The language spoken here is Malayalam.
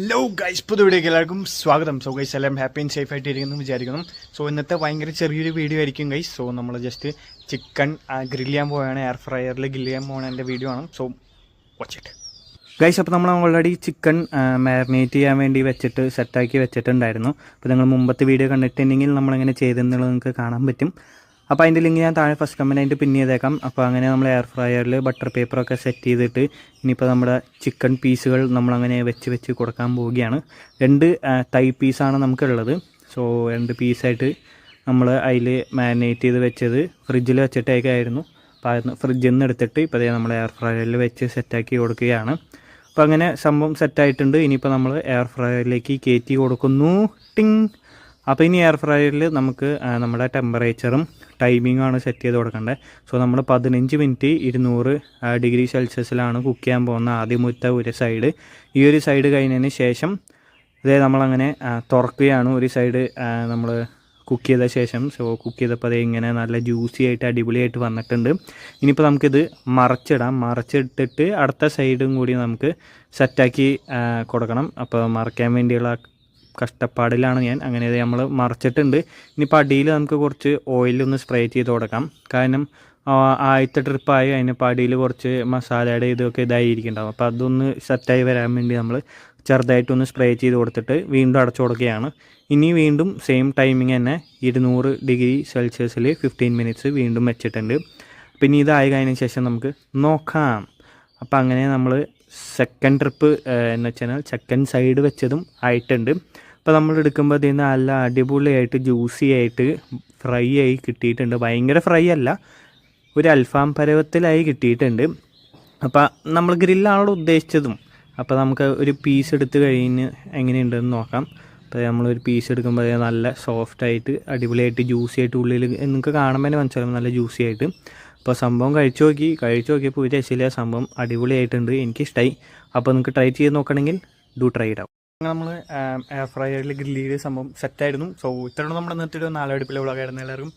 ഹലോ ഗൈസ്, പുതിയ വീഡിയോക്ക് എല്ലാവർക്കും സ്വാഗതം. സോ ഗൈസ് എല്ലാം ഹാപ്പി ആൻഡ് സേഫ് ആയിട്ടിരിക്കുന്നു വിചാരിക്കുന്നു. സോ ഇന്നത്തെ ഭയങ്കര ചെറിയൊരു വീഡിയോ ആയിരിക്കും ഗൈസ്. സോ നമ്മൾ ജസ്റ്റ് ചിക്കൻ ഗ്രില്ല് ചെയ്യാൻ പോവുകയാണ്, എയർ ഫ്രയറിൽ ഗ്രില്ല് ചെയ്യാൻ പോകുന്ന എൻ്റെ വീഡിയോ ആണ്. So watch it guys. അപ്പോൾ നമ്മൾ ഓൾറെഡി ചിക്കൻ മാരിനേറ്റ് ചെയ്യാൻ വേണ്ടി വെച്ചിട്ട് സെറ്റാക്കി വെച്ചിട്ടുണ്ടായിരുന്നു. അപ്പോൾ നിങ്ങൾ മുമ്പത്തെ വീഡിയോ കണ്ടിട്ടുണ്ടെങ്കിൽ നമ്മളെങ്ങനെ ചെയ്തെന്നുള്ളത് നിങ്ങൾക്ക് കാണാൻ പറ്റും. അപ്പോൾ അതിൻ്റെ ലിങ്ക് ഞാൻ താഴെ ഫസ്റ്റ് കമൻറ്റായിട്ട് പിൻ ചെയ്തേക്കാം. അപ്പോൾ അങ്ങനെ നമ്മൾ എയർ ഫ്രയറിൽ ബട്ടർ പേപ്പറൊക്കെ സെറ്റ് ചെയ്തിട്ട് ഇനിയിപ്പോൾ നമ്മുടെ ചിക്കൻ പീസുകൾ നമ്മളങ്ങനെ വെച്ച് കൊടുക്കാൻ പോവുകയാണ്. 2 തൈ പീസാണ് നമുക്കുള്ളത്. സോ 2 പീസായിട്ട് നമ്മൾ അതിൽ മാരിനേറ്റ് ചെയ്ത് വെച്ചത് ഫ്രിഡ്ജിൽ വെച്ചിട്ടേക്കായിരുന്നു. അപ്പോൾ അതിന് ഫ്രിഡ്ജിൽ നിന്ന് എടുത്തിട്ട് ഇപ്പോൾ നമ്മൾ എയർ ഫ്രയറിൽ വെച്ച് സെറ്റാക്കി കൊടുക്കുകയാണ്. അപ്പോൾ അങ്ങനെ സംഭവം സെറ്റായിട്ടുണ്ട്. ഇനിയിപ്പോൾ നമ്മൾ എയർ ഫ്രയറിലേക്ക് കയറ്റി കൊടുക്കുന്നു. ടിങ്. അപ്പോൾ ഇനി എയർ ഫ്രയറിൽ നമുക്ക് നമ്മുടെ ടെമ്പറേച്ചറും ടൈമിങ്ങും ആണ് സെറ്റ് ചെയ്ത് കൊടുക്കേണ്ടത്. സോ നമ്മൾ 15 മിനിറ്റ് 200 ഡിഗ്രി സെൽഷ്യസിലാണ് കുക്ക് ചെയ്യാൻ പോകുന്ന ആദ്യമത്തെ ഒരു സൈഡ്. ഈ ഒരു സൈഡ് കഴിഞ്ഞതിന് ശേഷം ഇതേ നമ്മളങ്ങനെ തുറക്കുകയാണ്. ഒരു സൈഡ് നമ്മൾ കുക്ക് ചെയ്ത ശേഷം. സോ കുക്ക് ചെയ്തപ്പോൾ അതേ ഇങ്ങനെ നല്ല ജ്യൂസി ആയിട്ട് അടിപൊളിയായിട്ട് വന്നിട്ടുണ്ട്. ഇനിയിപ്പോൾ നമുക്കിത് മറച്ചിട്ടിട്ട് അടുത്ത സൈഡും കൂടി നമുക്ക് സെറ്റാക്കി കൊടുക്കണം. അപ്പോൾ മറയ്ക്കാൻ വേണ്ടിയുള്ള കഷ്ടപ്പാടിലാണ് ഞാൻ. അങ്ങനെ നമ്മൾ മറച്ചിട്ടുണ്ട്. ഇനിയിപ്പോൾ അടിയിൽ നമുക്ക് കുറച്ച് ഓയിലൊന്ന് സ്പ്രേ ചെയ്ത് കൊടുക്കാം. കാരണം ആദ്യത്തെ ട്രിപ്പായി അതിനിപ്പോൾ അടിയിൽ കുറച്ച് മസാലയുടെ ഇതൊക്കെ ഇതായിരിക്കുന്നുണ്ടാവും. അപ്പോൾ അതൊന്ന് സെറ്റായി വരാൻ വേണ്ടി നമ്മൾ ചെറുതായിട്ടൊന്ന് സ്പ്രേ ചെയ്ത് കൊടുത്തിട്ട് വീണ്ടും അടച്ചു കൊടുക്കുകയാണ്. ഇനി വീണ്ടും സെയിം ടൈമിങ് തന്നെ 200 ഡിഗ്രി സെൽഷ്യസിൽ 15 മിനിറ്റ്സ് വീണ്ടും വെച്ചിട്ടുണ്ട്. പിന്നെ ഇതായി കഴിഞ്ഞതിന് ശേഷം നമുക്ക് നോക്കാം. അപ്പോൾ അങ്ങനെ നമ്മൾ സെക്കൻഡ് ട്രിപ്പ് എന്ന് വെച്ചാൽ സെക്കൻഡ് സൈഡ് വെച്ചതും ആയിട്ടുണ്ട്. അപ്പോൾ നമ്മൾ എടുക്കുമ്പോൾ ഇതിൽ നിന്ന് നല്ല അടിപൊളിയായിട്ട് ജ്യൂസി ആയിട്ട് ഫ്രൈ ആയി കിട്ടിയിട്ടുണ്ട്. ഭയങ്കര ഫ്രൈ അല്ല, ഒരു അൽഫാം പരുവത്തിലായി കിട്ടിയിട്ടുണ്ട്. അപ്പോൾ നമ്മൾ ഗ്രില്ലാണല്ലോ ഉദ്ദേശിച്ചതും. അപ്പോൾ നമുക്ക് ഒരു പീസ് എടുത്ത് കഴിഞ്ഞ് എങ്ങനെയുണ്ടെന്ന് നോക്കാം. അപ്പോൾ നമ്മളൊരു പീസ് എടുക്കുമ്പോൾ നല്ല സോഫ്റ്റായിട്ട് അടിപൊളിയായിട്ട് ജ്യൂസി ആയിട്ട് ഉള്ളിൽ നിങ്ങൾക്ക് കാണുമ്പോൾ തന്നെ മനസ്സിലാവും നല്ല ജ്യൂസി ആയിട്ട്. അപ്പോൾ സംഭവം കഴിച്ചു നോക്കിയപ്പോൾ ഒരു രക്ഷയില്ല. സംഭവം അടിപൊളിയായിട്ടുണ്ട്, എനിക്കിഷ്ടമായി. അപ്പോൾ നിങ്ങൾക്ക് ട്രൈ ചെയ്ത് നോക്കണമെങ്കിൽ ട്രൈ ഇടാം. നമ്മൾ എയർ ഫ്രയറിൽ ഗ്രില്ല് ചെയ്ത സംഭവം സെറ്റായിരുന്നു. സോ ഇത്രയാണ് നമ്മുടെ ഇന്നത്തെ ഒരു 4 അടുപ്പിലെ വ്ളോഗായിരുന്നു. എല്ലാവർക്കും